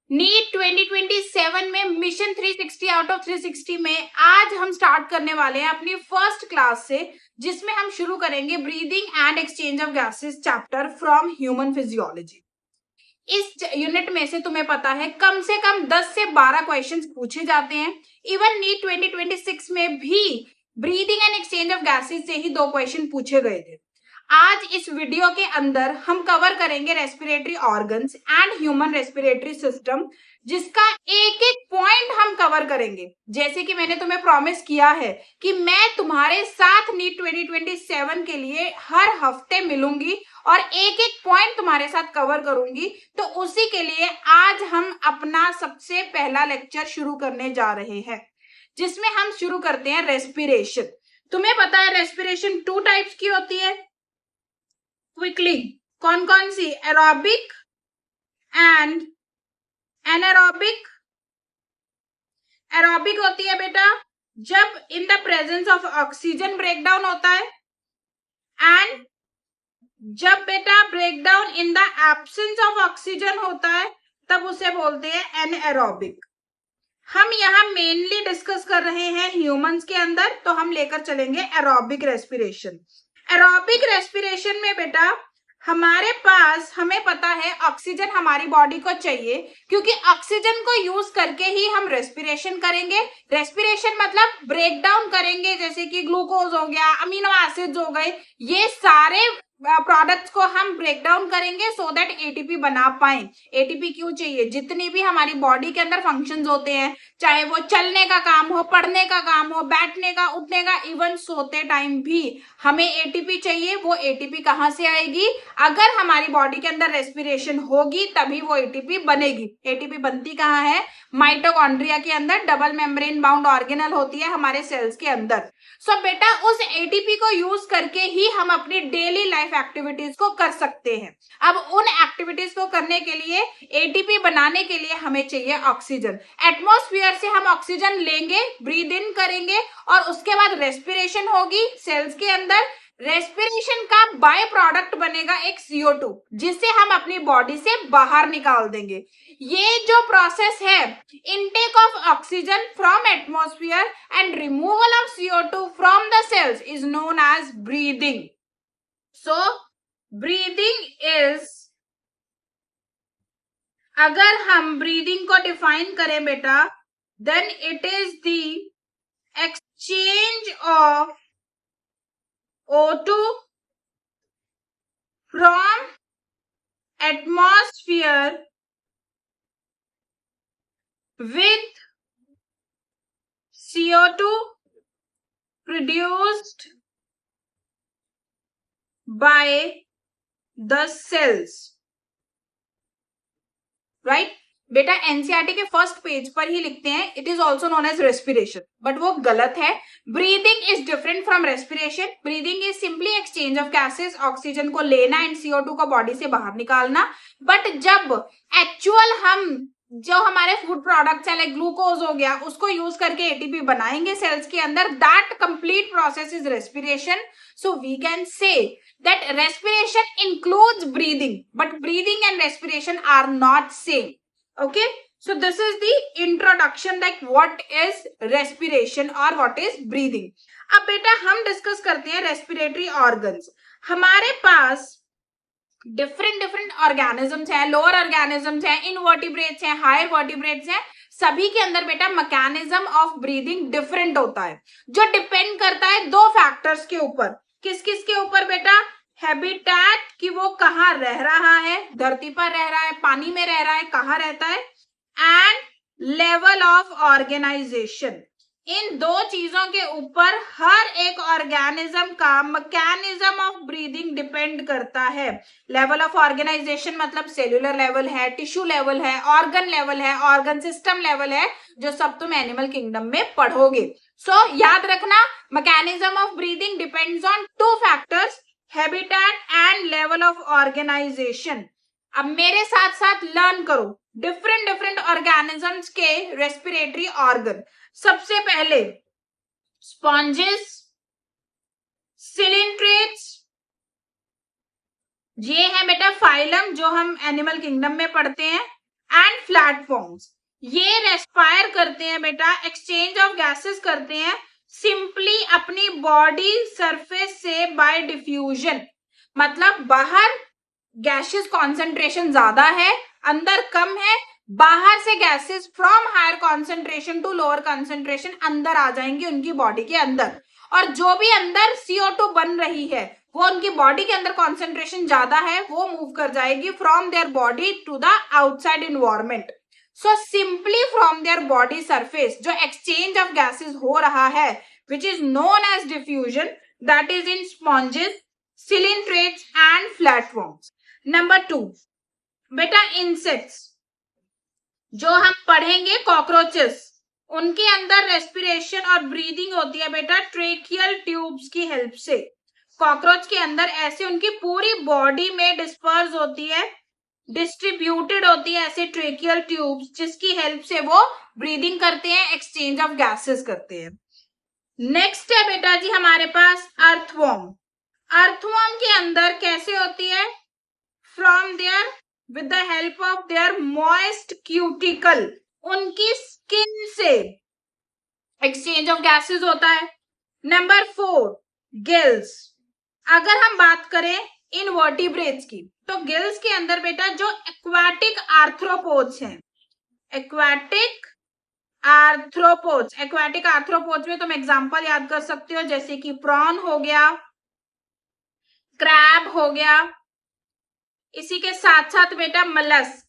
NEET 2027 में mission 360 out of 360 में आज हम स्टार्ट करने वाले हैं अपनी फर्स्ट क्लास से, जिसमें हम शुरू करेंगे breathing and exchange of gases chapter from human physiology. इस यूनिट में से तुम्हें पता है कम से कम 10 से 12 क्वेश्चंस पूछे जाते हैं। इवन नीट 2026 में भी breathing and exchange of gases से ही 2 क्वेश्चन पूछे गए थे। आज इस वीडियो के अंदर हम कवर करेंगे respiratory organs and human respiratory system, जिसका एक एक पॉइंट हम कवर करेंगे। जैसे कि मैंने तुम्हें प्रॉमिस किया है कि मैं तुम्हारे साथ नीट 2027 के लिए हर हफ्ते मिलूंगी और एक एक पॉइंट तुम्हारे साथ कवर करूंगी। तो उसी के लिए आज हम अपना सबसे पहला लेक्चर शुरू करने जा रहे हैं, जिसमें हम शुरू करते हैं रेस्पिरेशन। तुम्हें पता है रेस्पिरेशन 2 टाइप्स की होती है। क्विकली कौन कौन सी? Aerobic and anaerobic. एरोबिक होती है बेटा जब in the presence of oxygen breakdown होता है, एंड जब बेटा breakdown in the absence of oxygen होता है तब उसे बोलते हैं एनएरोबिक। हम यहाँ मेनली डिस्कस कर रहे हैं ह्यूमंस के अंदर, तो हम लेकर चलेंगे एरोबिक रेस्पिरेशन। एरोबिक रेस्पिरेशन में बेटा हमारे पास, हमें पता है ऑक्सीजन हमारी बॉडी को चाहिए, क्योंकि ऑक्सीजन को यूज करके ही हम रेस्पिरेशन करेंगे। रेस्पिरेशन मतलब ब्रेक डाउन करेंगे, जैसे कि ग्लूकोज हो गया, अमीनो एसिड्स हो गए, ये सारे प्रोडक्ट्स को हम ब्रेक डाउन करेंगे सो दैट एटीपी बना पाए। एटीपी क्यों चाहिए? जितनी भी हमारी बॉडी के अंदर फंक्शंस होते हैं, चाहे वो चलने का काम हो, पढ़ने का काम हो, बैठने का, उठने का, इवन सोते टाइम भी हमें एटीपी चाहिए। वो एटीपी कहाँ से आएगी? अगर हमारी बॉडी के अंदर रेस्पिरेशन होगी तभी वो एटीपी बनेगी। एटीपी बनती कहाँ है? माइटोकॉन्ड्रिया के अंदर डबल मेम्ब्रेन बाउंड ऑर्गेनल होती है हमारे सेल्स के अंदर। सो बेटा उस एटीपी को यूज करके ही हम अपनी डेली लाइफ एक्टिविटीज को कर सकते हैं। अब उन एक्टिविटीज को करने के लिए, एटीपी बनाने के लिए हमें चाहिए ऑक्सीजन। एटमॉस्फेयर से हम ऑक्सीजन लेंगे, ब्रीद इन करेंगे और उसके बाद रेस्पिरेशन होगी सेल्स के अंदर। रेस्पिरेशन का बाय प्रोडक्ट बनेगा एक CO2, जिसे हम अपनी बॉडी से बाहर निकाल देंगे। ये जो प्रोसेस है, intake of oxygen from atmosphere and removal of CO2 from the cells is known as breathing. So breathing is, अगर हम ब्रीदिंग को डिफाइन करें बेटा, then it is the exchange of O2 from atmosphere with CO2 produced by the cells, right? बेटा NCERT के first page पर ही लिखते हैं it is also known as respiration, but वो गलत है। Breathing is different from respiration. Breathing is simply exchange of gases, oxygen को लेना एंड CO2 को बॉडी से बाहर निकालना। बट जब एक्चुअल हम जो हमारे फूड प्रोडक्ट्स है, लाइक ग्लूकोज हो गया, उसको यूज करके एटीपी बनाएंगे सेल्स के अंदर, that complete process is respiration. So we can say that respiration includes breathing, but breathing and respiration are not same. Okay, so this is the introduction, like what is respiration or what is breathing. अब बेटा हम discuss करते हैं respiratory organs. हमारे पास different organisms हैं, lower organisms हैं, invertebrates हैं, higher vertebrates हैं। सभी के अंदर बेटा मैकेनिज्म ऑफ ब्रीदिंग डिफरेंट होता है, जो डिपेंड करता है 2 फैक्टर्स के ऊपर। किस किस के ऊपर बेटा? हैबिटेट, कि वो कहाँ रह रहा है, धरती पर रह रहा है, पानी में रह रहा है, कहाँ रहता है, एंड लेवल ऑफ ऑर्गेनाइजेशन। इन 2 चीजों के ऊपर हर एक ऑर्गेनिज्म का मैकेनिज्म ऑफ ब्रीदिंग डिपेंड करता है। लेवल ऑफ ऑर्गेनाइजेशन मतलब सेल्यूलर लेवल है, टिश्यू लेवल है, ऑर्गन लेवल है, ऑर्गन सिस्टम लेवल है, जो सब तुम एनिमल किंगडम में पढ़ोगे। सो याद रखना, mechanism of breathing depends on 2 factors, habitat and level of organisation. अब मेरे साथ साथ लर्न करो डिफरेंट ऑर्गेनिजम्स के रेस्पिरेटरी ऑर्गन। सबसे पहले स्पॉन्जेस, सिलिंट्रेट्स, ये है बेटा फाइलम जो हम एनिमल किंगडम में पढ़ते हैं, एंड फ्लैट फॉर्म्स। ये रेस्पायर करते हैं बेटा, एक्सचेंज ऑफ गैसेस करते हैं सिंपली अपनी बॉडी सरफेस से बाय डिफ्यूजन। मतलब बाहर गैसेस कॉन्सेंट्रेशन ज्यादा है, अंदर कम है, बाहर से gases from higher concentration to lower concentration अंदर आ जाएंगी उनकी बॉडी के अंदर, और जो भी अंदर CO2 बन रही है वो उनकी बॉडी के अंदर कॉन्सेंट्रेशन ज्यादा है, वो मूव कर जाएगी from their body to the outside environment. So simply from their body surface जो एक्सचेंज ऑफ गैसेस हो रहा है which is known as diffusion, that is in sponges, coelenterates and flatworms. Number 2 बेटा इंसेक्ट्स, जो हम पढ़ेंगे कॉकरोचेस, उनके अंदर रेस्पिरेशन और ब्रीदिंग होती है बेटा ट्रेकियल ट्यूब्स की हेल्प से। कॉकरोच के अंदर ऐसे उनकी पूरी बॉडी में डिस्पर्स होती है, डिस्ट्रीब्यूटेड होती है ऐसे ट्रेकियल ट्यूब्स, जिसकी हेल्प से वो ब्रीदिंग करते हैं, एक्सचेंज ऑफ गैसेस करते हैं। नेक्स्ट है बेटा जी हमारे पास अर्थवॉर्म। अर्थवॉर्म के अंदर कैसे होती है, from there with the help of their moist cuticle, उनकी स्किन से एक्सचेंज ऑफ गैसेस होता है। Number 4 gills. अगर हम बात करें इनवर्टिब्रेट्स की, तो गिल्स के अंदर बेटा जो एक्वाटिक आर्थ्रोपोड्स हैं, एक्वाटिक आर्थ्रोपोड्स में तुम एग्जांपल याद कर सकते हो, जैसे कि प्रॉन हो गया, क्रैब हो गया, इसी के साथ साथ बेटा मलस्क,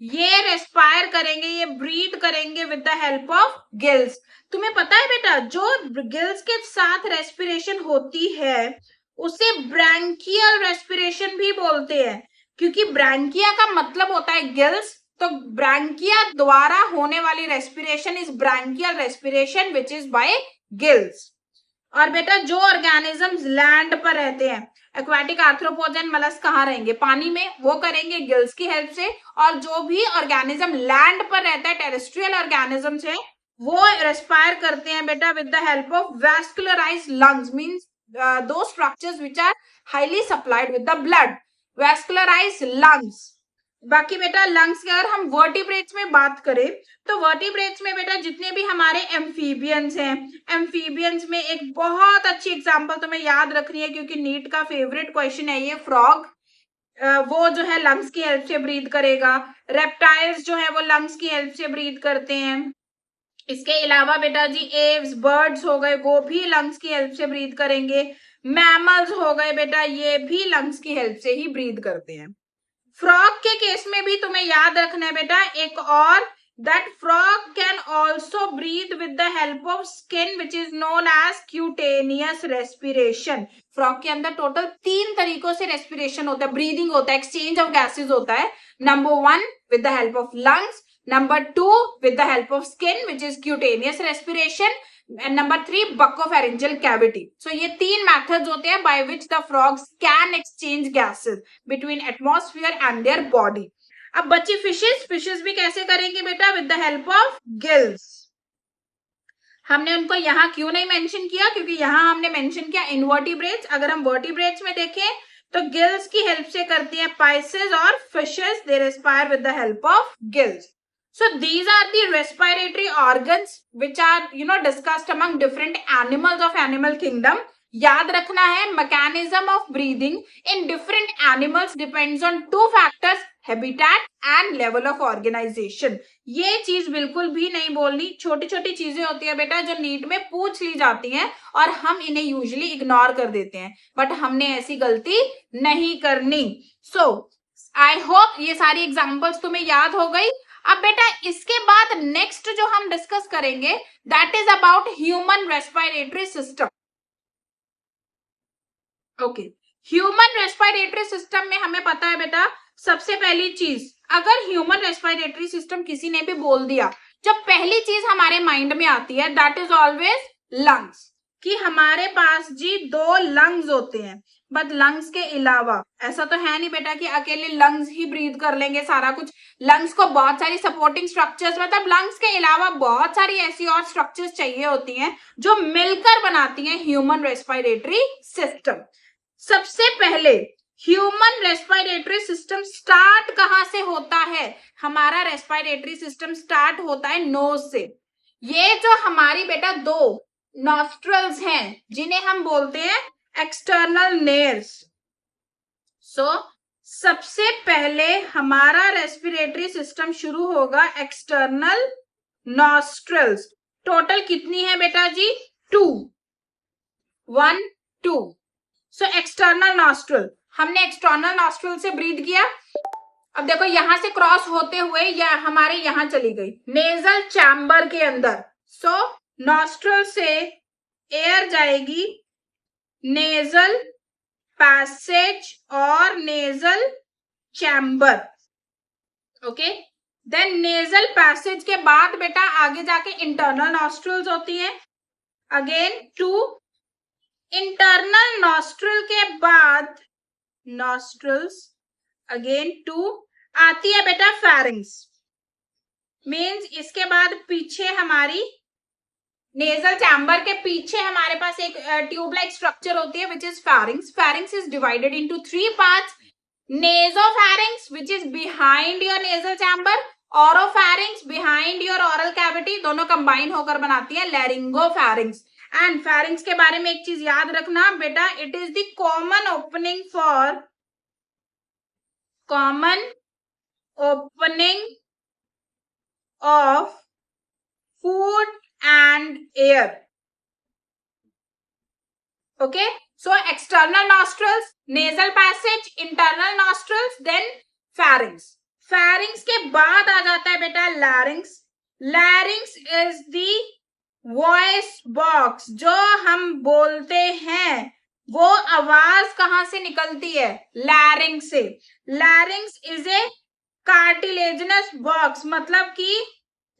ये रेस्पायर करेंगे, ये ब्रीथ करेंगे with the help of gills. तुम्हें पता है बेटा जो गिल्स के साथ रेस्पिरेशन होती है उसे ब्रैंकियल रेस्पिरेशन भी बोलते हैं, क्योंकि ब्रैंकिया का मतलब होता है गिल्स, तो ब्रैंकिया द्वारा होने वाली respiration is branchial respiration which is by gills. और बेटा जो ऑर्गेनिजम्स लैंड पर रहते हैं, एक्वाटिक आर्थ्रोपोड्स एंड मलस्क कहाँ रहेंगे, पानी में, वो करेंगे गिल्स की हेल्प से। और जो भी ऑर्गेनिज्म लैंड पर रहता है, टेरेस्ट्रियल ऑर्गेनिजम्स है, वो रेस्पायर करते हैं बेटा with the help of vascularized lungs, means those structures which are highly supplied with the blood, vascularized lungs। बाकी बेटा लंग्स की अगर हम वर्टिब्रेट्स में बात करें, तो वर्टिब्रेट्स में बेटा जितने भी हमारे एम्फीबियंस हैं, एम्फीबियंस में एक बहुत अच्छी एग्जांपल तुम्हें याद रखनी है, क्योंकि नीट का फेवरेट क्वेश्चन है ये, फ्रॉग, वो जो है लंग्स की हेल्प से ब्रीथ करेगा। रेप्टाइल्स जो है वो लंग्स की हेल्प से ब्रीथ करते हैं। इसके अलावा बेटा जी एव्स, बर्ड्स हो गए, वो भी लंग्स की हेल्प से ब्रीथ करेंगे। मैमल्स हो गए बेटा, ये भी लंग्स की हेल्प से ही ब्रीथ करते हैं। फ्रॉग के केस में भी तुम्हें याद रखना है बेटा एक और, that frog can also breathe with the help of skin which is known as cutaneous respiration. Frog के अंदर टोटल 3 तरीकों से रेस्पिरेशन होता है, ब्रीदिंग होता है, एक्सचेंज ऑफ गैसेज होता है। Number 1 with the help of lungs, Number 2 with the help of skin which is cutaneous respiration, and number 3 buccopharyngeal cavity. So ये 3 methods होते हैं by which the frogs can exchange gases between atmosphere and their body. अब बच्ची fishes भी कैसे करेंगे बेटा, with the help of gills। हमने उनको यहाँ क्यों नहीं मेंशन किया, क्योंकि यहाँ हमने मेंशन किया इनवर्टिब्रेट्स। अगर हम वर्टिब्रेट्स में देखें तो गिल्स की हेल्प से करती हैं पाइसेस और fishes, they respire with the help of gills. So these are the respiratory organs which are discussed among different animals of animal kingdom। याद रखना है mechanism of breathing in different animals depends on 2 factors, habitat and level of organization। ये चीज बिल्कुल भी नहीं बोलनी, छोटी छोटी चीजें होती है बेटा जो नीट में पूछ ली जाती हैं और हम इन्हें यूजुअली इग्नोर कर देते हैं, बट हमने ऐसी गलती नहीं करनी। So I hope ये सारी एग्जाम्पल्स तुम्हें याद हो गई। अब बेटा इसके बाद नेक्स्ट जो हम डिस्कस करेंगे that is about human respiratory system. Okay, human respiratory system में हमें पता है बेटा सबसे पहली चीज, अगर ह्यूमन रेस्पिरेटरी सिस्टम किसी ने भी बोल दिया, जब पहली चीज हमारे माइंड में आती है दैट इज ऑलवेज लंग्स, कि हमारे पास जी 2 लंग्स होते हैं। बट लंग्स के अलावा ऐसा तो है नहीं बेटा कि अकेले लंग्स ही ब्रीथ कर लेंगे सारा कुछ। लंग्स को बहुत सारी सपोर्टिंग स्ट्रक्चर्स, मतलब लंग्स के अलावा बहुत सारी ऐसी और स्ट्रक्चर्स चाहिए होती हैं जो मिलकर बनाती हैं ह्यूमन रेस्पिरेटरी सिस्टम। सबसे पहले ह्यूमन रेस्पिरेटरी सिस्टम स्टार्ट कहां से होता है? हमारा रेस्पिरेटरी सिस्टम स्टार्ट होता है नोज से। ये जो हमारी बेटा दो नॉस्ट्रल्स हैं जिन्हें हम बोलते हैं एक्सटर्नल नेयर्स। सो सबसे पहले हमारा रेस्पिरेटरी सिस्टम शुरू होगा एक्सटर्नल नॉस्ट्रल्स। टोटल कितनी है बेटा जी? 2, 1, 2। सो एक्सटर्नल नॉस्ट्रल, हमने एक्सटर्नल नॉस्ट्रल से ब्रीथ किया। अब देखो यहां से क्रॉस होते हुए या हमारे यहां चली गई नेजल चैम्बर के अंदर। सो नॉस्ट्रल से एयर जाएगी नेजल पैसेज और nasal chamber. Okay, then nasal passage के बाद बेटा आगे जाके इंटरनल नॉस्ट्रल्स होती है। अगेन 2, इंटरनल नॉस्ट्रल के बाद नॉस्ट्रल्स, अगेन 2 आती है बेटा फेरिंग्स। मींस इसके बाद पीछे हमारी नेजल चैम्बर के पीछे हमारे पास एक ट्यूब लाइक स्ट्रक्चर होती है which is pharynx. Pharynx is divided into 3 parts. Nasopharynx which is behind your nasal chamber, oropharynx behind your oral cavity, दोनों कंबाइन होकर बनाती है लैरिंगोफेरिंग्स। एंड फेरिंग्स के बारे में एक चीज याद रखना बेटा, it is the common opening of food and air. Okay, so external nostrils, nasal passage, internal nostrils, then pharynx. Pharynx के बाद आ जाता है बेटा larynx. Larynx is the voice box. जो हम बोलते हैं वो आवाज कहां से निकलती है? larynx से। larynx is a cartilaginous box, मतलब कि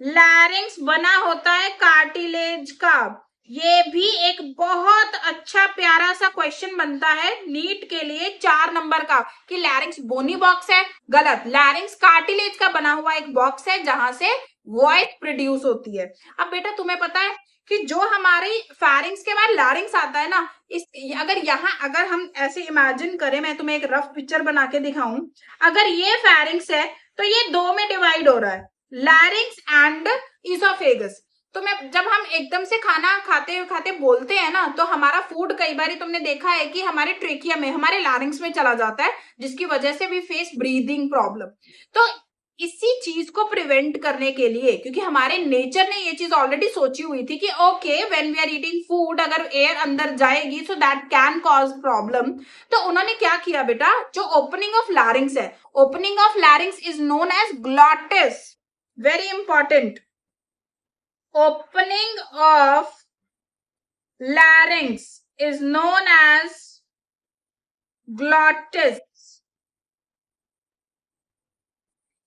लैरिंग्स बना होता है कार्टिलेज का। ये भी एक बहुत अच्छा प्यारा सा क्वेश्चन बनता है नीट के लिए 4 नंबर का कि लैरिंग्स बोनी बॉक्स है। गलत, लैरिंग्स कार्टिलेज का बना हुआ एक बॉक्स है जहां से वॉइस प्रोड्यूस होती है। अब बेटा तुम्हें पता है कि जो हमारी फेरिंग्स के बाद लैरिंग्स आता है ना, इस अगर हम ऐसे इमेजिन करें, मैं तुम्हें एक रफ पिक्चर बना के दिखाऊं, अगर ये फेरिंग्स है तो ये 2 में डिवाइड हो रहा है, लैरिंग्स एंड इसोफेगस। तो मैं जब हम एकदम से खाना खाते खाते बोलते हैं ना, तो हमारा फूड कई बार तुमने देखा है कि हमारे ट्रेकिया में, हमारे लैरिंग्स में चला जाता है, जिसकी वजह से वी फेस ब्रीदिंग प्रॉब्लम। तो इसी चीज को प्रिवेंट करने के लिए, क्योंकि हमारे नेचर ने ये चीज ऑलरेडी सोची हुई थी कि okay when we are eating food अगर एयर अंदर जाएगी so that can cause problem, तो उन्होंने क्या किया बेटा, जो ओपनिंग ऑफ लैरिंग्स है, opening of larynx is known as glottis. Very important. Opening of larynx is known as glottis.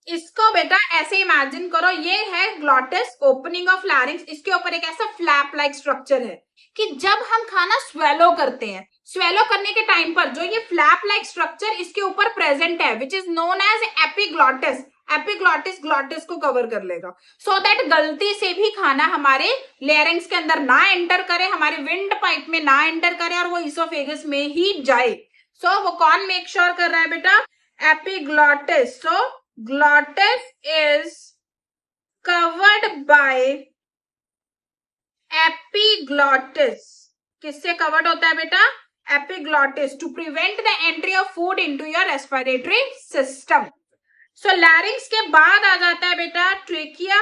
इसको बेटा ऐसे इमेजिन करो, ये है ग्लॉटिस, ओपनिंग ऑफ लैरिंग्स। इसके ऊपर एक ऐसा फ्लैप लाइक स्ट्रक्चर है कि जब हम खाना स्वेलो करते हैं, स्वेलो करने के टाइम पर जो ये फ्लैप लाइक स्ट्रक्चर इसके ऊपर प्रेजेंट है which is known as epiglottis. Epiglottis glottis को कवर कर लेगा सो दैट गलती से भी खाना हमारे लैरिंग्स के अंदर ना एंटर करे, हमारे विंड पाइप में ना एंटर करे और वो इसोफेगस में ही जाए। सो वो कौन मेक श्योर कर रहा है बेटा? Epiglottis. So glottis is covered by epiglottis. किससे कवर्ड होता है बेटा? epiglottis, to prevent the entry of food into your respiratory system. So larynx के बाद आ जाता है बेटा ट्रेकिया।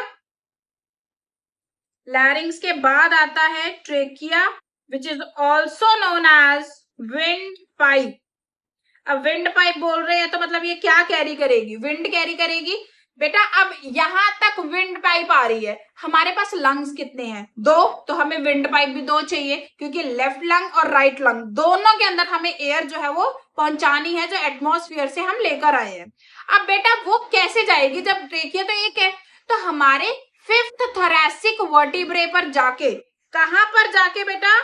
larynx के बाद आता है trachea which is also known as windpipe. अब विंड पाइप बोल रहे हैं तो मतलब ये क्या कैरी करेगी? विंड कैरी करेगी बेटा। अब यहां तक विंड पाइप आ रही है, हमारे पास लंग्स कितने हैं? 2, तो हमें विंड पाइप भी 2 चाहिए, क्योंकि लेफ्ट लंग और राइट लंग दोनों के अंदर हमें एयर जो है वो पहुंचानी है, जो एटमॉस्फेयर से हम लेकर आए हैं। अब बेटा वो कैसे जाएगी? जब देखिए तो एक है, तो हमारे 5th थोरैसिक वर्टिब्रे पर जाके, कहां पर जाके बेटा?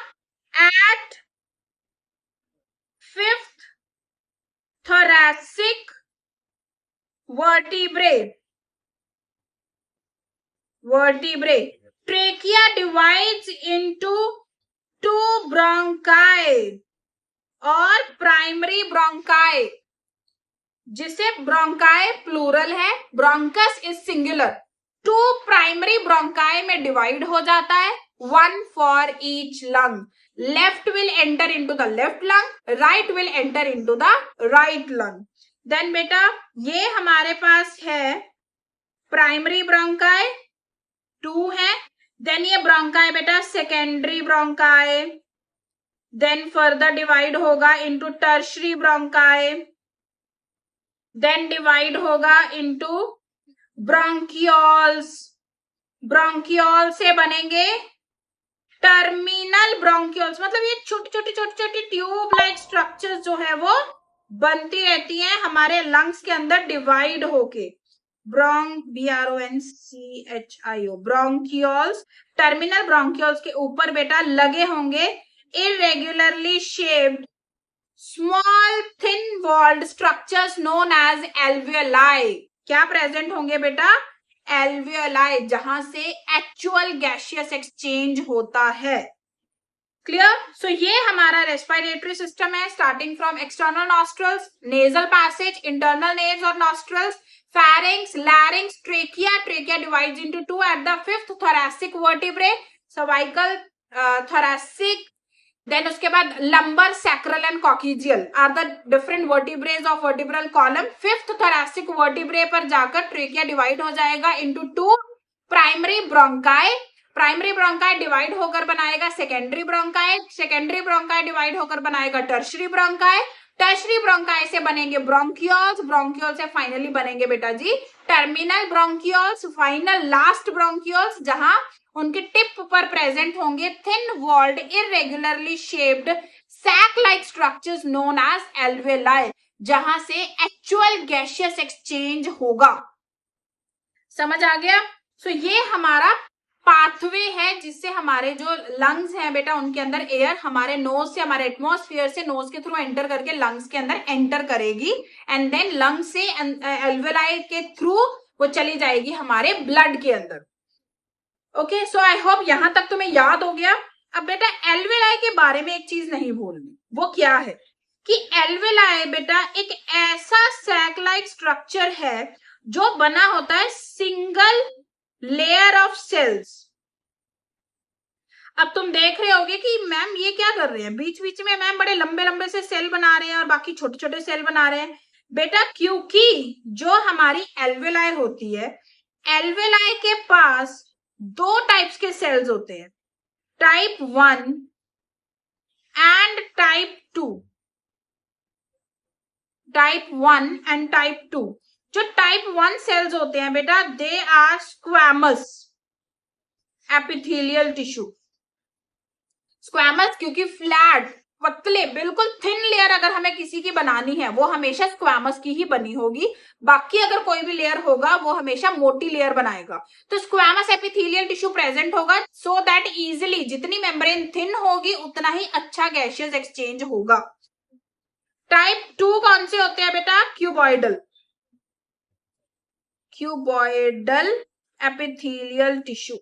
At 5th thoracic vertebrae. Trachea divides into 2 bronchi और प्राइमरी ब्रोंकाई, जिसे ब्रोंकाई प्लूरल है, bronchus is singular, 2 primary bronchi में डिवाइड हो जाता है, 1 for each lung. Left will enter into the left lung, right will enter into the right lung. Then बेटा ये हमारे पास है प्राइमरी ब्रोंकाई 2 है. देन ये ब्रोंकाई बेटा secondary bronchi, then further divide होगा into tertiary bronchi, then divide होगा into bronchioles. Bronchiole से बनेंगे टर्मिनल ब्रोंकियोल्स. मतलब ये छोटी छोटी ट्यूब लाइक स्ट्रक्चर्स जो है वो बनती रहती हैं हमारे लंग्स के अंदर डिवाइड होके. BRONCHIO bronchioles. टर्मिनल ब्रोंकियोल्स के ऊपर बेटा लगे होंगे irregularly shaped small thin walled structures known as alveoli. क्या प्रेजेंट होंगे बेटा? alveoli, जहां से एक्चुअल गैसियस एक्सचेंज होता है. क्लियर? सो ये हमारा रेस्पिरेटरी सिस्टम है, starting from external nostrils, nasal passage, internal Neves और nostrils, pharynx, larynx, trachea. Trachea divides into 2 at the 5th thoracic vertebrae, cervical, thoracic. Then उसके बाद lumbar, sacral and coccygeal are the different vertebrae of vertebral column. 5th thoracic vertebrae पर जाकर trachea divide हो जाएगा into 2 primary bronchi. Primary bronchi divide होकर बनाएगा secondary bronchi, secondary bronchi divide होकर बनाएगा टर्शरी ब्रोंकाई, टर्शरी ब्रोंकाई से बनेंगे ब्रोंकियोल्स, ब्रोंकियोल से फाइनली बनेंगे बेटा जी terminal bronchioles, final last bronchioles, जहां उनके टिप पर प्रेजेंट होंगे thin walled irregularly shaped sac like structures known as alveoli, जहां से एक्चुअल गैसियस एक्सचेंज होगा. समझ आ गया? सो ये हमारा पाथवे है जिससे हमारे जो लंग्स हैं बेटा उनके अंदर एयर हमारे नोज से, हमारे एटमॉस्फेयर से नोज के थ्रू एंटर करके लंग्स के अंदर एंटर करेगी एंड देन लंग्स से एल्वेलाई के थ्रू वो चली जाएगी हमारे ब्लड के अंदर. ओके, सो आई होप यहां तक तुम्हें याद हो गया. अब बेटा एल्वेलाई के बारे में एक चीज नहीं भूलनी, वो क्या है कि एल्वेलाई बेटा एक ऐसा सैक लाइक स्ट्रक्चर है जो बना होता है सिंगल लेयर ऑफ सेल्स. अब तुम देख रहे होगे कि मैम ये क्या कर रहे हैं, बीच बीच में मैम बड़े लंबे लंबे से सेल बना रहे हैं और बाकी छोटे छोटे सेल बना रहे हैं. बेटा क्योंकि जो हमारी एल्वेलाई होती है, एल्वेलाई के पास 2 टाइप्स के सेल्स होते हैं, type 1 and type 2. Type 1 and type 2. जो टाइप 1 सेल्स होते हैं बेटा they are squamous epithelial tissue. Squamous क्योंकि फ्लैट पतले बिल्कुल थिन लेयर अगर हमें किसी की बनानी है वो हमेशा स्क्वैमस की ही बनी होगी, बाकी अगर कोई भी लेयर होगा वो हमेशा मोटी लेयर बनाएगा. तो स्क्वैमस एपिथेलियल टिश्यू प्रेजेंट होगा सो दैट इजिली जितनी मेम्ब्रेन थिन होगी उतना ही अच्छा गैसियस एक्सचेंज होगा. टाइप 2 कौन से होते हैं बेटा? Cuboidal. Cuboidal epithelial tissue.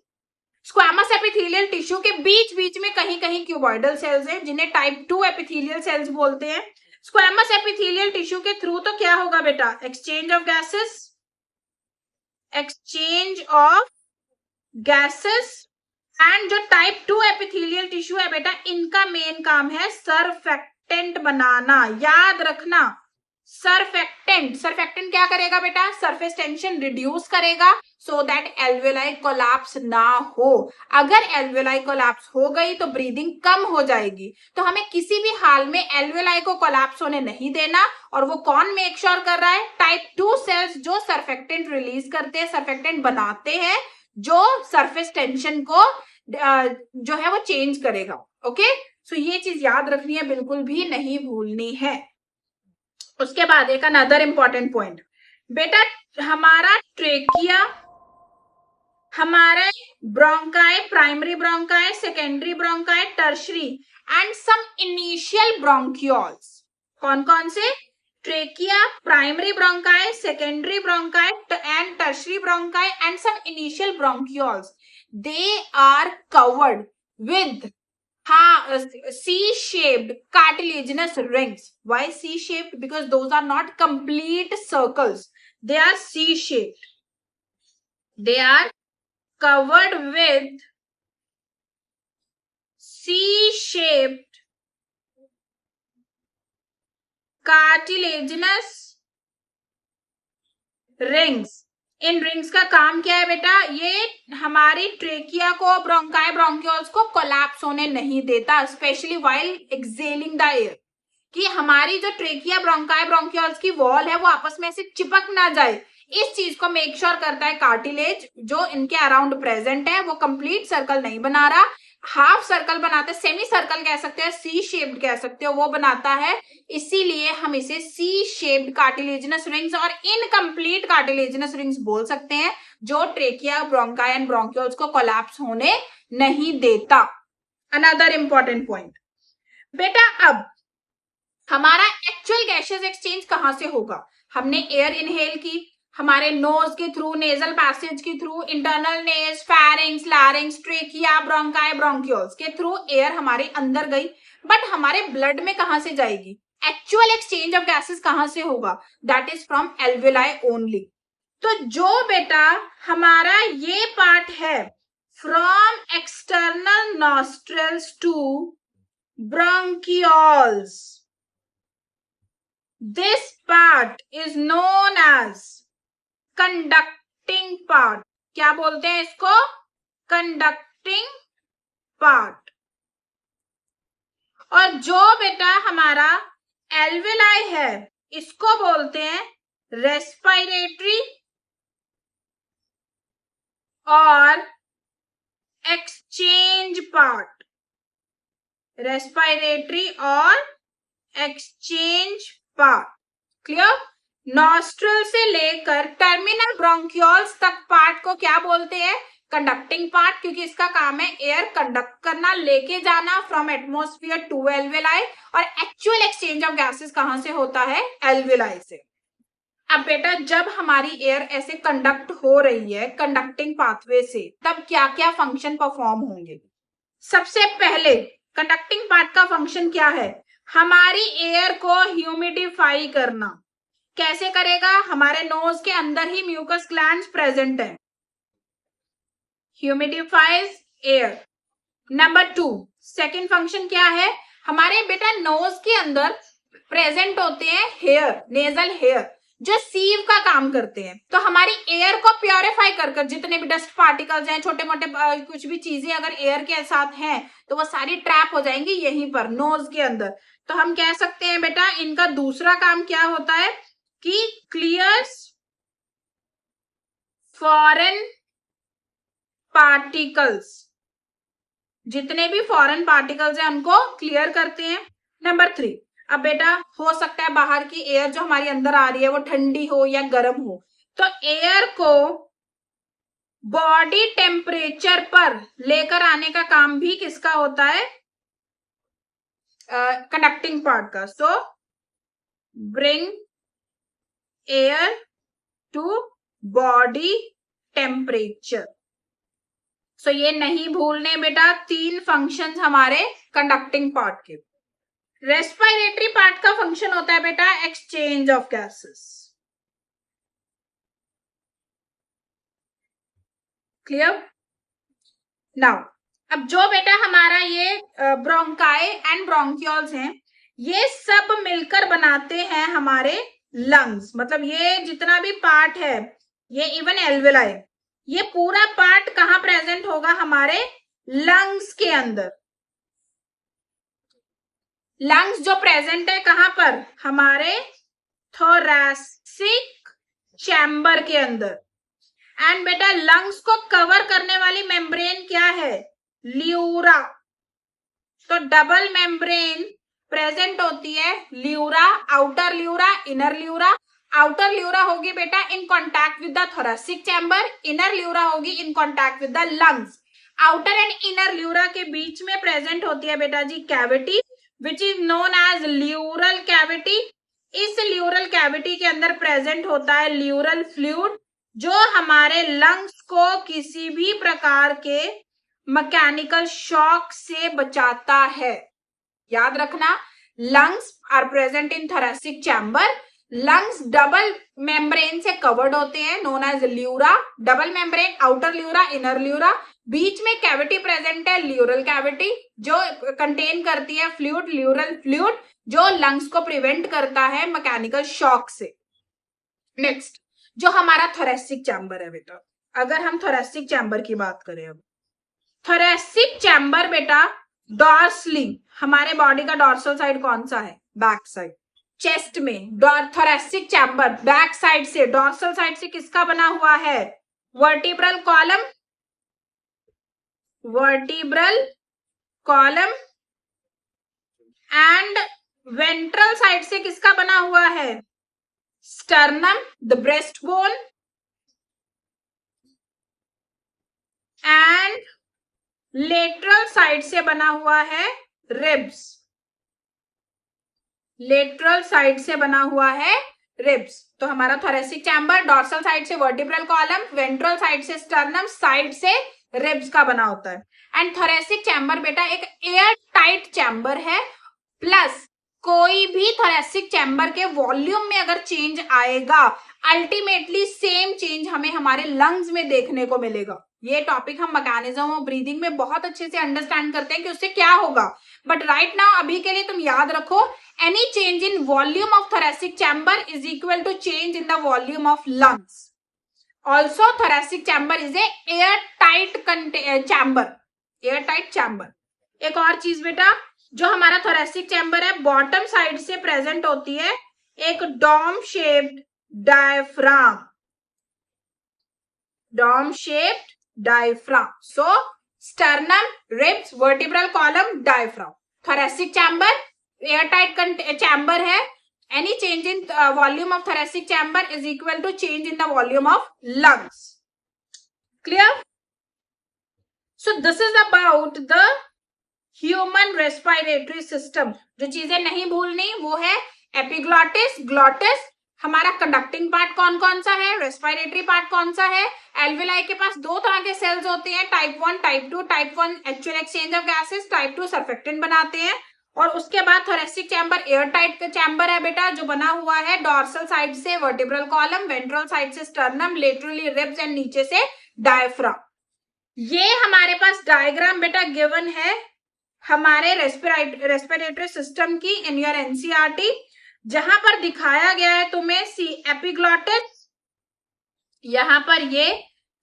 Squamous epithelial tissue के बीच बीच में कहीं कहीं क्यूबॉइडल सेल्स हैं जिन्हें टाइप 2 एपिथेलियल सेल्स बोलते हैं. स्क्वैमस एपिथेलियल टिश्यू के थ्रू तो क्या होगा बेटा? Exchange of gases, exchange of gases. And जो टाइप 2 एपिथेलियल टिश्यू है बेटा इनका मेन काम है सरफेक्टेंट बनाना. याद रखना सरफेक्टेंट. सरफेक्टेंट क्या करेगा बेटा? सरफेस टेंशन रिड्यूस करेगा सो दैट एल्वेलाई कोलैप्स ना हो. अगर एल्वेलाई कोलैप्स हो गई तो ब्रीदिंग कम हो जाएगी. तो हमें किसी भी हाल में एल्वेलाई को कोलैप्स होने नहीं देना. और वो कौन मेक श्योर कर रहा है? टाइप 2 सेल्स जो सरफेक्टेंट रिलीज करते हैं, सरफेक्टेंट बनाते हैं जो सरफेस टेंशन को जो है वो चेंज करेगा. ओके, सो ये चीज याद रखनी है, बिल्कुल भी नहीं भूलनी है. उसके बाद एक अनदर इंपॉर्टेंट पॉइंट बेटा, हमारा ट्रेकिया, हमारे bronchi, primary bronchi, secondary bronchi, tertiary and some initial bronchioles. कौन कौन से? Trachea, primary bronchi, secondary bronchi and tertiary bronchi and some initial bronchioles. They are covered with हाँ, C shaped cartilaginous rings. Why C shaped? Because those are not complete circles. They are C shaped. They are covered with C shaped cartilaginous rings. In rings का काम क्या है बेटा? ये हमारी trachea को, bronchi bronchioles को कोलैप्स होने नहीं देता, specially while excelling the air, कि हमारी जो ट्रेकिया, ब्रोंकाई ब्रोंक्यूल्स की वॉल है वो आपस में से चिपक ना जाए। इस चीज को मेक श्योर करता है कार्टिलेज जो इनके अराउंड प्रेजेंट है। वो कंप्लीट सर्कल नहीं बना रहा, हाफ सर्कल बनाते, सेमी सर्कल कह सकते हैं, सी शेप्ड कह सकते हो, वो बनाता है। इसीलिए हम इसे सी शेप्ड कार्टिलेजिनस रिंग्स और इनकम्प्लीट कार्टिलेजिनस रिंग्स बोल सकते हैं, जो ट्रेकिया, ब्रोंकाई एंड ब्रोंक्यूल्स को कोलैप्स होने नहीं देता। अनदर इंपॉर्टेंट पॉइंट बेटा, अब हमारा एक्चुअल गैसेस एक्सचेंज कहां से होगा? हमने एयर इनहेल की, हमारे नोज के थ्रू, नेजल पैसेज के through, internal Naz, pharynx, लैरिंग्स, trachea, bronchi, bronchioles के थ्रू एयर हमारे अंदर गई, बट हमारे ब्लड में कहां से जाएगी? एक्चुअल एक्सचेंज ऑफ गैसेस कहां से होगा? That is from alveoli only. तो जो बेटा हमारा ये पार्ट है, from external nostrils to bronchioles, this part is known as conducting part. क्या बोलते हैं इसको? conducting part. और जो बेटा हमारा एल्वेलाई है, इसको बोलते हैं रेस्पिरेटरी और एक्सचेंज पार्ट। रेस्पिरेटरी और एक्सचेंज पार्ट। क्लियर? नॉस्ट्रल से लेकर टर्मिनल ब्रोंक्यूल्स तक पार्ट को क्या बोलते हैं? कंडक्टिंग पार्ट, क्योंकि इसका काम है एयर कंडक्ट करना, लेके जाना फ्रॉम एटमॉस्फेयर टू एल्वेलाई। और एक्चुअल एक्सचेंज ऑफ गैसेस कहां से होता है? एल्वेलाई से। अब बेटा जब हमारी एयर ऐसे कंडक्ट हो रही है कंडक्टिंग पाथवे से, तब क्या क्या फंक्शन परफॉर्म होंगे? सबसे पहले कंडक्टिंग पार्ट का फंक्शन क्या है? हमारी एयर को ह्यूमिडिफाई करना। कैसे करेगा? हमारे नोज के अंदर ही म्यूकस ग्लैंड्स प्रेजेंट है, ह्यूमिडिफाइज एयर। नंबर 2, सेकेंड फंक्शन क्या है? हमारे बेटा नोज के अंदर प्रेजेंट होते हैं हेयर, नेजल हेयर, जो सीव का काम करते हैं। तो हमारी एयर को प्योरीफाई कर जितने भी डस्ट पार्टिकल्स हैं, छोटे मोटे कुछ भी चीजें अगर एयर के साथ हैं तो वो सारी ट्रैप हो जाएंगी यहीं पर नोज के अंदर। तो हम कह सकते हैं बेटा इनका दूसरा काम क्या होता है कि क्लियर्स फॉरेन पार्टिकल्स, जितने भी फॉरेन पार्टिकल्स हैं उनको क्लियर करते हैं। नंबर 3, अब बेटा हो सकता है बाहर की एयर जो हमारी अंदर आ रही है वो ठंडी हो या गर्म हो, तो एयर को बॉडी टेम्परेचर पर लेकर आने का काम भी किसका होता है? कंडक्टिंग पार्ट का। So bring air to body temperature. So ये नहीं भूलने बेटा, 3 फंक्शंस हमारे कंडक्टिंग पार्ट के। रेस्पिरेटरी पार्ट का फंक्शन होता है बेटा exchange of gases. Clear? Now अब जो बेटा हमारा ये ब्रोंकाई एंड ब्रोंक्यूल्स हैं, ये सब मिलकर बनाते हैं हमारे लंग्स। मतलब ये जितना भी पार्ट है, ये इवन एल्वेलाई, ये पूरा पार्ट कहां प्रेजेंट होगा? हमारे लंग्स के अंदर। लंग्स जो प्रेजेंट है कहां पर? हमारे थोरैसिक चैम्बर के अंदर। एंड बेटा लंग्स को कवर करने वाली मेम्ब्रेन क्या है? ल्यूरा। तो डबल मेम्ब्रेन प्रेजेंट होती है, pleura, outer pleura, inner pleura. Outer pleura होगी बेटा in contact with the thoracic chamber, inner pleura होगी in contact with the lungs. Outer and inner pleura के बीच में प्रेजेंट होती है बेटा जी cavity, which is known as pleural cavity. इस ल्यूरल कैविटी के अंदर प्रेजेंट होता है ल्यूरल फ्लूइड, जो हमारे लंग्स को किसी भी प्रकार के मैकेनिकल शॉक से बचाता है। याद रखना, lungs are present in thoracic chamber. Lungs double membrane से कवर्ड होते हैं, known as pleura. Double membrane, outer pleura, inner pleura. बीच में कैविटी प्रेजेंट है, ल्यूरल कैविटी, जो कंटेन करती है फ्लूइड, ल्यूरल फ्लूइड, जो लंग्स को प्रिवेंट करता है मैकेनिकल शॉक से। नेक्स्ट, जो हमारा थोरेसिक चैम्बर है बेटा, अगर हम थोरेसिक चैम्बर की बात करें, अब थोरेसिक चैम्बर बेटा डॉर्सली, हमारे बॉडी का डॉर्सल साइड कौन सा है? Back side. चेस्ट में थोरेसिक चैम्बर बैक साइड से, डॉर्सल साइड से किसका बना हुआ है? Vertebral column, vertebral column. And ventral side से किसका बना हुआ है? Sternum, the breast bone. And lateral side से बना हुआ है रिब्स, लेटरल साइड से बना हुआ है रिब्स। तो हमारा थोरेसिक चैम्बर डॉर्सल साइड से वर्टिब्रल कॉलम, वेंट्रल साइड से स्टर्नम, साइड से रिब्स का बना होता है। एंड थोरेसिक चैम्बर बेटा एक एयर टाइट चैम्बर है, प्लस कोई भी थोरेसिक चैम्बर के वॉल्यूम में अगर चेंज आएगा, अल्टीमेटली सेम चेंज हमें हमारे लंग्स में देखने को मिलेगा। ये टॉपिक हम मैकेनिज्म ऑफ ब्रीदिंग में बहुत अच्छे से अंडरस्टैंड करते हैं कि उससे क्या होगा, बट राइट नाउ अभी के लिए तुम याद रखो, any change in volume of thoracic chamber is equal to change in the volume of lungs. Also thoracic chamber is a air tight chamber, air tight chamber. एक और चीज बेटा, जो हमारा थोरेसिक चैम्बर है बॉटम साइड से present होती है एक dome shaped diaphragm, dome shaped diaphragm. So sternum, ribs, vertebral column, diaphragm. Thoracic chamber air tight chamber है, any change in volume of thoracic chamber is equal to change in the volume of lungs. Clear? So this is about the human respiratory system. जो चीजें नहीं भूलनी वो है epiglottis, glottis, हमारा conducting part कौन कौन सा है, रेस्पिरेटरी पार्ट कौन सा है। एल्वेलाई के पास दो तरह के सेल्स होते हैं, type 1, type 2। Type 1 actual exchange of gases, type 2 surfactant बनाते हैं। और उसके बाद थोरेसिक चैम्बर एयर टाइट का चैम्बर है बेटा, जो बना हुआ है डॉर्सल साइड से वर्टिब्रल कॉलम, वेंट्रल साइड से स्टर्नम, लेटरली रिब्स एंड नीचे से डायफ्राम। ये हमारे पास डायग्राम बेटा गिवन है हमारे रेस्पिरेटरी सिस्टम की इन योर एनसीईआरटी, जहां पर दिखाया गया है तुम्हें सी एपिग्लॉटिस, यहां पर ये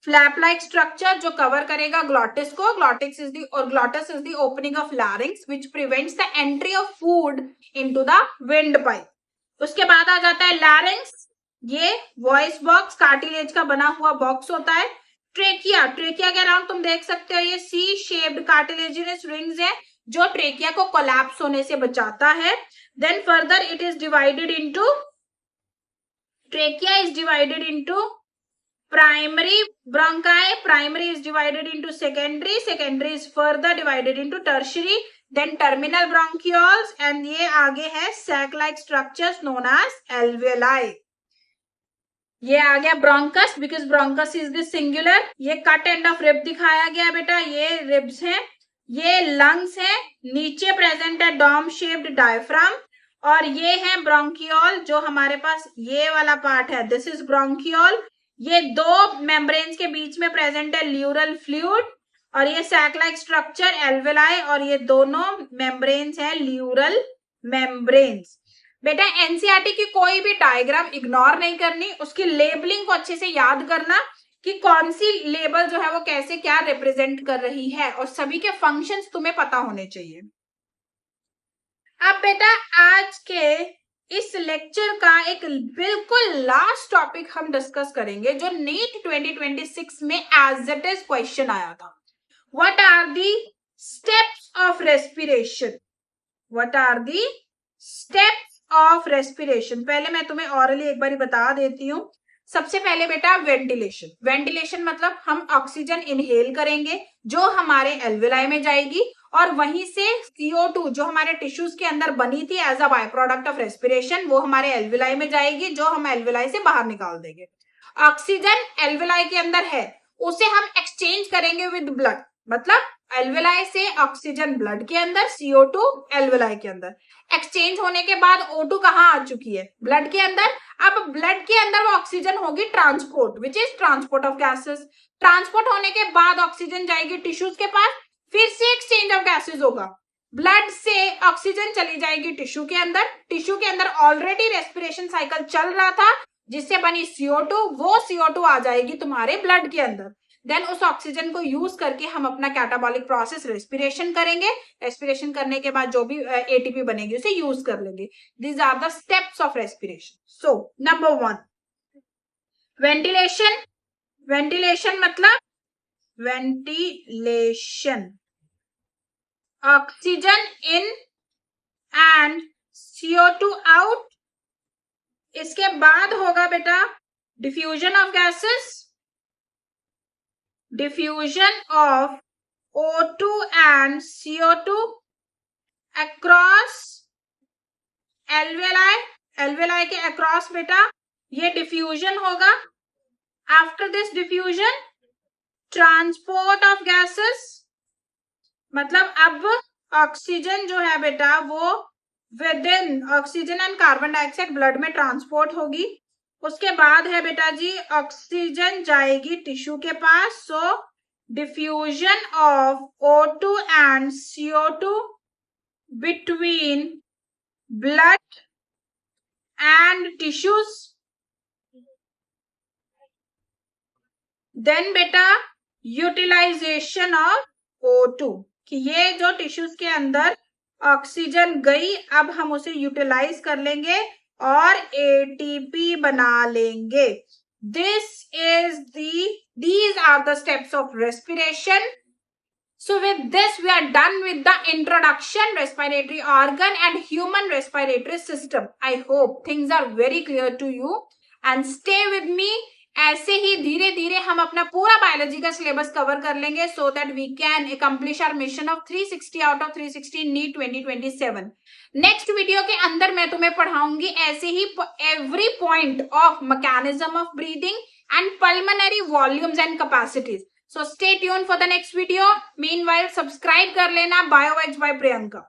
फ्लैप लाइक स्ट्रक्चर जो कवर करेगा ग्लॉटिस को। Glottis is the opening of larynx which prevents the entry of food into the wind pipe. उसके बाद आ जाता है लैरिंक्स, ये वॉइस बॉक्स कार्टिलेज का बना हुआ बॉक्स होता है। ट्रेकिया, ट्रेकिया के अराउंड तुम देख सकते हो ये सी शेप्ड कार्टिलेजिनस रिंग्स है जो ट्रेकिया को कोलैप्स होने से बचाता है। Then further it is divided into, trachea is divided into primary bronchi, primary is divided into secondary, secondary is further divided into tertiary, then terminal bronchioles, and ये आगे है sac like structures known as alveoli. ये आ गया bronchus, because bronchus is the singular. ये cut end of rib दिखाया गया बेटा, ये रिब्स हैं, ये लंग्स हैं, नीचे प्रेजेंट है डॉम शेप्ड डायफ्राम, और ये है ब्रोंकियोल जो हमारे पास ये वाला पार्ट है, दिस इज ब्रोंकियोल। ये दो मेम्ब्रेन्स के बीच में प्रेजेंट है ल्यूरल फ्लूइड, और ये सैक लाइक स्ट्रक्चर एल्वेलाई, और ये दोनों मेम्ब्रेन्स है ल्यूरल मेम्ब्रेन्स। बेटा एनसीईआरटी की कोई भी डायग्राम इग्नोर नहीं करनी, उसकी लेबलिंग को अच्छे से याद करना कि कौन सी लेबल जो है वो कैसे क्या रिप्रेजेंट कर रही है, और सभी के फंक्शंस तुम्हें पता होने चाहिए। अब बेटा आज के इस लेक्चर का एक बिल्कुल लास्ट टॉपिक हम डिस्कस करेंगे जो नीट 2026 में एज इट इज क्वेश्चन आया था। What are the steps of respiration, what are the steps of respiration. पहले मैं तुम्हें ऑरली एक बार बता देती हूँ। सबसे पहले बेटा वेंटिलेशन, वेंटिलेशन मतलब हम ऑक्सीजन इनहेल करेंगे जो हमारे एल्वेलाई में जाएगी, और वहीं से CO2 जो हमारे टिश्यूज के अंदर बनी थी as a by product of respiration वो हमारे एल्वेलाई में जाएगी, जो हम एल्वेलाई से बाहर निकाल देंगे। ऑक्सीजन एल्वेलाई के अंदर है, उसे हम एक्सचेंज करेंगे विद ब्लड, मतलब एल्वेलाई से ऑक्सीजन ब्लड के अंदर, CO2 एल्वेलाई के अंदर एक्सचेंज होने के बाद O2 कहाँ आ चुकी है? ब्लड के अंदर। अब ब्लड के अंदर वो ऑक्सीजन होगी transport, which is transport of gases. Transport होने के बाद ऑक्सीजन जाएगी टिश्यूज के पास, फिर से एक्सचेंज ऑफ गैसेस होगा। ब्लड से ऑक्सीजन चली जाएगी टिश्यू के अंदर, टिश्यू के अंदर ऑलरेडी रेस्पिरेशन साइकिल चल रहा था जिससे बनी CO2, वो CO2 आ जाएगी तुम्हारे ब्लड के अंदर। देन उस ऑक्सीजन को यूज करके हम अपना कैटाबॉलिक प्रोसेस रेस्पिरेशन करेंगे। रेस्पिरेशन करने के बाद जो भी ATP बनेगी उसे यूज कर लेंगे। These are the steps of respiration. So number 1, ventilation. Ventilation मतलब ventilation, oxygen in and CO2 out. इसके बाद होगा बेटा diffusion of gases, diffusion of O2 and CO2 across alveoli. Alveoli के अक्रॉस बेटा ये डिफ्यूजन होगा। After this diffusion transport of gases, मतलब अब ऑक्सीजन जो है बेटा वो with in oxygen and carbon dioxide blood में ट्रांसपोर्ट होगी। उसके बाद है बेटा जी ऑक्सीजन जाएगी टिश्यू के पास। So diffusion of O2 and CO2 between blood and tissues. Then बेटा यूटिलाइजेशन ऑफ O2, कि ये जो टिश्यूज के अंदर ऑक्सीजन गई अब हम उसे यूटिलाइज कर लेंगे और ATP बना लेंगे। These are the steps of respiration. So with this we are done with the introduction, respiratory organ and human respiratory system. I hope things are very clear to you and stay with me. ऐसे ही धीरे धीरे हम अपना पूरा biology का syllabus cover कर लेंगे so that we can accomplish our mission of 360 out of 360 NEET 2027. Next video के अंदर मैं तुम्हें पढ़ाऊंगी ऐसे ही every point of mechanism of breathing and pulmonary volumes and capacities. So stay tune for the next video. Meanwhile subscribe कर लेना बायोवेज bye Priyanka.